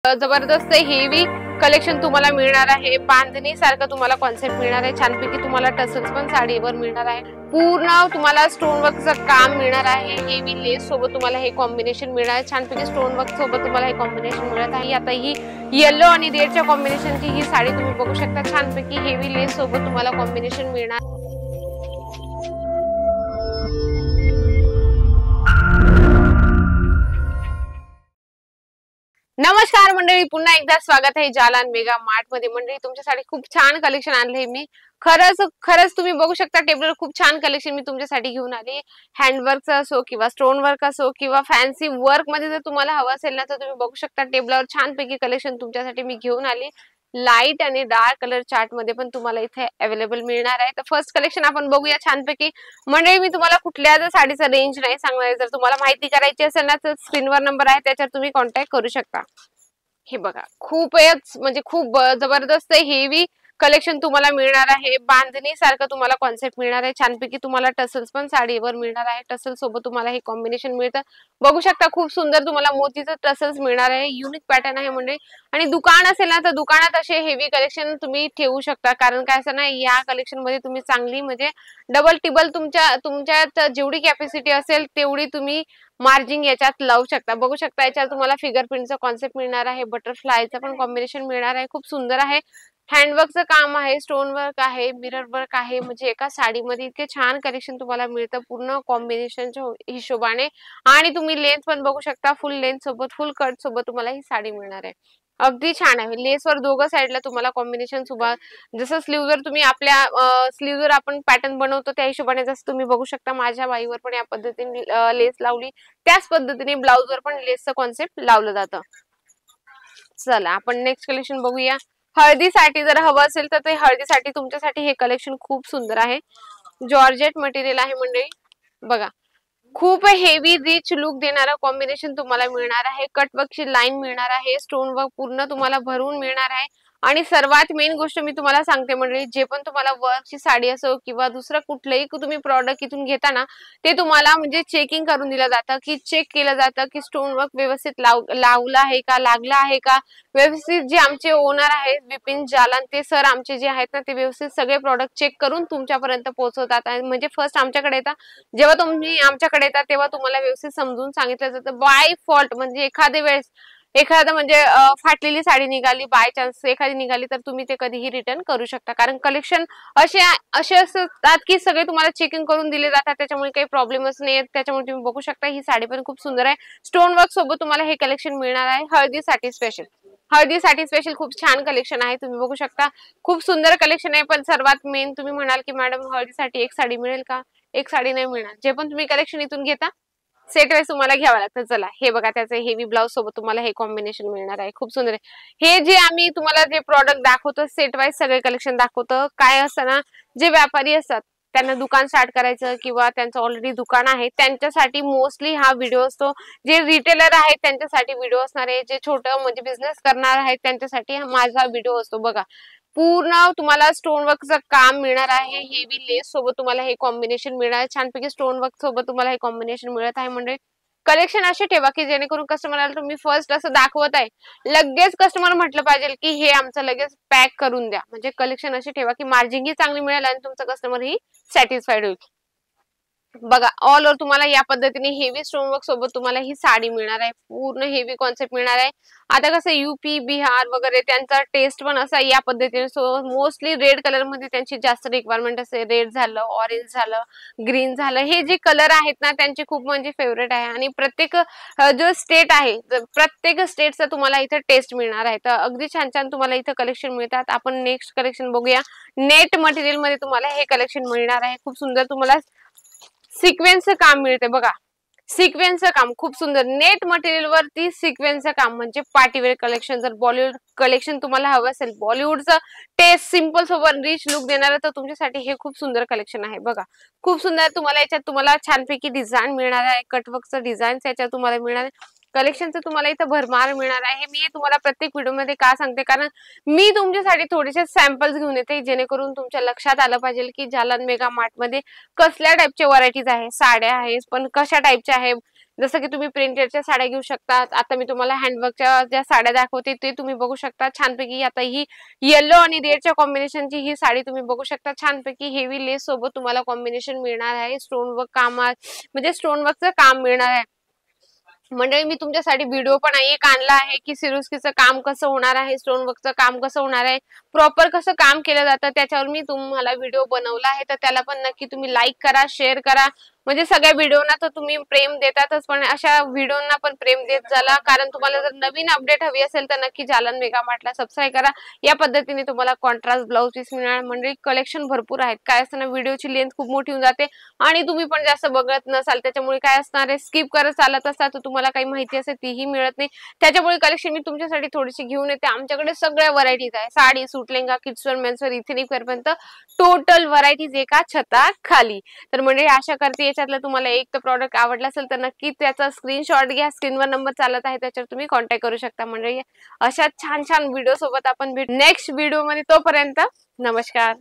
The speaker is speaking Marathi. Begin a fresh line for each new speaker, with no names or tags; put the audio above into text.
जबरदस्त हेवी कलेक्शन तुम्हाला मिळणार आहे। बांधणी सारखं तुम्हाला कॉन्सेप्ट मिळणार आहे। छानपैकी तुम्हाला टसल्स पण साडीवर मिळणार आहे। पूर्ण तुम्हाला स्टोन वर्कचं काम मिळणार आहे। हेवी लेस सोबत तुम्हाला हे कॉम्बिनेशन मिळणार आहे। छानपैकी स्टोन वर्क सोबत तुम्हाला हे कॉम्बिनेशन मिळत आहे। आता ही येलो आणि रेडच्या कॉम्बिनेशनची ही साडी तुम्ही बघू शकता। छानपैकी हेवी लेस सोबत तुम्हाला कॉम्बिनेशन मिळणार। नमस्कार मंडळी, पुन्हा एकदा स्वागत आहे जालान मेगा मार्ट मध्ये। मंडळी तुमच्यासाठी खूप छान कलेक्शन आणले मी। खरंच तुम्ही बघू शकता टेबलवर खूप छान कलेक्शन मी तुमच्यासाठी घेऊन आली। हँडवर्कचा असो किंवा स्टोन वर्क असो किंवा फॅन्सी वर्क मध्ये जर तुम्हाला हवं असेल ना तर तुम्ही बघू शकता टेबलवर छानपैकी कलेक्शन तुमच्यासाठी मी घेऊन आली। लाईट आणि डार्क कलर चार्ट मध्ये पण तुम्हाला इथे अवेलेबल मिळणार आहे। तर फर्स्ट कलेक्शन आपण बघूया छानपैकी। मंडळी मी तुम्हाला कुठल्याच साडीचा रेंज नाही सांगणार, जर तुम्हाला माहिती करायची असेल ना तर स्क्रीनवर नंबर आहे त्याच्यावर तुम्ही कॉन्टॅक्ट करू शकता। हे बघा खूपच म्हणजे खूप जबरदस्त हेवी कलेक्शन तुम्हाला मिळणार आहे। बांधणी सारखं तुम्हाला कॉन्सेप्ट मिळणार आहे। छानपैकी तुम्हाला टसल्स पण साडीवर मिळणार आहे। टसल सोबत तुम्हाला हे कॉम्बिनेशन मिळतं। बघू शकता खूप सुंदर तुम्हाला मोतीचं टसल्स मिळणार आहे। युनिक पॅटर्न आहे म्हणजे। आणि दुकान असेल ना तर दुकानात असे हेवी कलेक्शन तुम्ही ठेवू शकता, कारण काय असं नाही या कलेक्शन मध्ये तुम्ही चांगली म्हणजे डबल टिबल तुमच्यात जेवढी कॅपॅसिटी असेल तेवढी तुम्ही मार्जिन याच्यात लावू शकता। बघू शकता याच्यात तुम्हाला फिगर प्रिंटचा कॉन्सेप्ट मिळणार आहे। बटरफ्लायचा पण कॉम्बिनेशन मिळणार आहे। खूप सुंदर आहे। हँडवर्कचं काम आहे, स्टोन वर्क आहे, मिरर वर्क आहे। म्हणजे एका साडीमध्ये इतके छान कलेक्शन तुम्हाला मिळतं पूर्ण कॉम्बिनेशनच्या हिशोबाने। आणि तुम्ही लेंथ पण बघू शकता, फुल लेंथ सोबत फुल कट सोबत तुम्हाला ही साडी मिळणार आहे। अगदी छान आहे। लेसवर दोघं साइडला तुम्हाला कॉम्बिनेशन जसं स्लीववर तुम्ही आपल्या स्लीववर आपण पॅटर्न बनवतो त्या हिशोबाने जसं तुम्ही बघू शकता माझ्या बाईवर पण या पद्धतीने लेस लावली, त्याच पद्धतीने ब्लाउजवर पण लेसचं कॉन्सेप्ट लावलं जातं। चला आपण नेक्स्ट कलेक्शन बघूया। हळदीसाठी जर हवं असेल तर ते हळदीसाठी तुमच्यासाठी हे कलेक्शन खूप सुंदर आहे। जॉर्जेट मटेरियल आहे मंडळी, बघा खूप हेवी रिच लुक देणारा कॉम्बिनेशन तुम्हाला मिळणार आहे। कटवर्कची लाईन मिळणार आहे। स्टोन वर्क पूर्ण तुम्हाला भरून मिळणार आहे। आणि सर्वात मेन गोष्ट मी तुम्हाला सांगते मंडळी, जे पण तुम्हाला वर्कची साडी असो किंवा दुसरं कुठलंही तुम्ही प्रॉडक्ट इथून घेता ना ते तुम्हाला म्हणजे चेकिंग करून दिलं जातं, की चेक केलं जातं की स्टोन वर्क व्यवस्थित लावलं आहे का, लागला आहे का व्यवस्थित। जे आमचे ओनर आहेत विपिन जालान ते सर आमचे जे आहेत ना ते व्यवस्थित सगळे प्रॉडक्ट चेक करून तुमच्यापर्यंत पोहोचवतात। म्हणजे फर्स्ट आमच्याकडे येतात, जेव्हा तुम्ही आमच्याकडे येतात तेव्हा तुम्हाला व्यवस्थित समजून सांगितलं जातं। बाय फॉल्ट म्हणजे एखाद्या वेळेस एखादा म्हणजे फाटलेली साडी निघाली, बाय चान्स एखादी निघाली तर तुम्ही ते कधीही रिटर्न करू शकता, कारण कलेक्शन असे असतात की सगळे तुम्हाला चेकिंग करून दिले जातात, त्याच्यामुळे काही प्रॉब्लेमच नाही येत। त्याच्यामुळे तुम्ही बघू शकता ही साडी पण खूप सुंदर आहे। स्टोन वर्क सोबत तुम्हाला हे कलेक्शन मिळणार आहे हळदीसाठी स्पेशल खूप छान कलेक्शन आहे। तुम्ही बघू शकता खूप सुंदर कलेक्शन आहे। पण सर्वात मेन तुम्ही म्हणाल की मॅडम हळदीसाठी एक साडी मिळेल का? एक साडी नाही मिळणार। जे पण तुम्ही कलेक्शन इथून घेता सेट वाईज तुम्हाला घ्यावा लागतं। चला हे बघा त्याचे हेवी ब्लाउज सोबत तुम्हाला हे कॉम्बिनेशन मिळणार आहे, खूप सुंदर आहे। हे जे आम्ही तुम्हाला जे प्रॉडक्ट दाखवतो सेट वाईज सगळे कलेक्शन दाखवतो। काय असतं ना, जे व्यापारी असतात त्यांना दुकान स्टार्ट करायचं किंवा त्यांचं ऑलरेडी दुकान आहे त्यांच्यासाठी मोस्टली हा व्हिडिओ असतो। जे रिटेलर आहेत त्यांच्यासाठी व्हिडिओ असणार आहे। जे छोटं म्हणजे बिझनेस करणार आहेत त्यांच्यासाठी माझा व्हिडिओ असतो। बघा पूर्ण तुम्हाला स्टोन वर्कचं काम मिळणार आहे। हेवी लेस सोबत तुम्हाला हे कॉम्बिनेशन मिळणार आहे। छानपैकी स्टोन वर्क सोबत तुम्हाला हे कॉम्बिनेशन मिळत आहे। म्हणजे कलेक्शन असे ठेवा की जेणेकरून कस्टमरला तुम्ही फर्स्ट असं दाखवत आहे लगेच कस्टमर म्हटलं पाहिजे की हे आमचं लगेच पॅक करून द्या। म्हणजे कलेक्शन असे ठेवा की मार्जिन ही चांगली मिळेल आणि तुमचा कस्टमर ही सॅटिस्फाईड होईल। बघा ऑल ओव्हर तुम्हाला या पद्धतीने हेवी स्टोन वर्क सोबत तुम्हाला ही साडी मिळणार आहे। पूर्ण हेवी कॉन्सेप्ट मिळणार आहे। आता कसं यूपी बिहार वगैरे त्यांचा टेस्ट पण असा या पद्धतीने, सो मोस्टली रेड कलर मध्ये त्यांची जास्त रिक्वायरमेंट असते। रेड झालं, ऑरेंज झालं, ग्रीन झालं, हे जे कलर आहेत ना त्यांचे खूप म्हणजे फेवरेट आहे। आणि प्रत्येक जो स्टेट आहे प्रत्येक स्टेटचा तुम्हाला इथे टेस्ट मिळणार आहे। तर अगदी छान छान तुम्हाला इथे कलेक्शन मिळतात। आपण नेक्स्ट कलेक्शन बघूया। नेट मटेरियल मध्ये तुम्हाला हे कलेक्शन मिळणार आहे। खूप सुंदर तुम्हाला सिक्वेन्सचं काम मिळते। बघा सिक्वेन्सचं काम खूप सुंदर, नेट मटेरियल वरती सिक्वेन्सचं काम म्हणजे पार्टीवेअर कलेक्शन। जर बॉलिवूड कलेक्शन तुम्हाला हवं असेल, बॉलिवूडचं टेस्ट सिंपल सोबत रिच लुक देणार तर तुमच्यासाठी हे खूप सुंदर कलेक्शन आहे। बघा खूप सुंदर तुम्हाला याच्यात तुम्हाला छानपैकी डिझाईन मिळणार आहे। कटवर्कचं डिझाईन याच्यात तुम्हाला मिळणार आहे। कलेक्शनचं तुम्हाला इथं भरमार मिळणार आहे। मी तुम्हाला प्रत्येक व्हिडिओमध्ये का सांगते, कारण मी तुमच्यासाठी थोडेसे सॅम्पल्स घेऊन येते जेणेकरून तुमच्या लक्षात आलं पाहिजे की जालान मेगा मार्ट मध्ये कसल्या टाईपच्या व्हरायटीज आहे, साड्या आहेत पण कशा टाईपच्या आहे, जसं की तुम्ही प्रिंटेडच्या साड्या घेऊ शकता. आता मी तुम्हाला हँडवर्कच्या ज्या साड्या दाखवते ते तुम्ही बघू शकता छानपैकी. आता ही येलो आणि रेडच्या कॉम्बिनेशनची ही साडी तुम्ही बघू शकता. छानपैकी हेवी लेस सोबत तुम्हाला कॉम्बिनेशन मिळणार आहे. स्टोन वर्क काम म्हणजे स्टोन वर्कचं काम मिळणार आहे. मंडळी मी तुमच्यासाठी व्हिडिओ पण एक आणला आहे की सिरोस्कीचं काम कसं होणार आहे, स्टोन वर्कचं काम कसं होणार आहे, प्रॉपर कसं काम केलं जातं त्याच्यावर मी तुम्हाला व्हिडिओ बनवला आहे. तर त्याला पण नक्की तुम्ही लाईक करा, शेअर करा. म्हणजे सगळ्या व्हिडिओना तर तुम्ही प्रेम देतातच, पण अशा व्हिडिओना पण प्रेम देत झाला. कारण तुम्हाला जर नवीन अपडेट हवी असेल तर नक्की जालन मेगा मार्टला सबस्क्राईब करा. या पद्धतीने तुम्हाला कॉन्ट्रास्ट ब्लाउज पीस मिळणार. म्हणजे कलेक्शन भरपूर आहेत. काय असतं ना, व्हिडिओची लेंथ खूप मोठी होऊन जाते आणि तुम्ही पण जास्त बघत नसाल, त्याच्यामुळे काय असणार आहे, स्किप करत चालत असता तर तुम्हाला काही माहिती असेल तीही मिळत नाही. त्याच्यामुळे कलेक्शन मी तुमच्यासाठी थोडीशी घेऊन येते. आमच्याकडे सगळ्या व्हरायटीज आहे. साडी, सूट, लेंगा, किड्सवेअर, मेन्सवेअर, इथेनिक वेअर पर्यंत टोटल व्हरायटीज एका छताखाली. तर म्हणजे आशा करते याच्यातलं तुम्हाला एक तर प्रॉडक्ट आवडला असेल तर नक्की त्याचा स्क्रीनशॉट घ्या. स्क्रीनवर नंबर चालत आहे त्याच्यावर तुम्ही कॉन्टॅक्ट करू शकता. म्हणजे अशा छान छान व्हिडिओ सोबत आपण भेटू नेक्स्ट व्हिडिओ मध्ये. तोपर्यंत नमस्कार.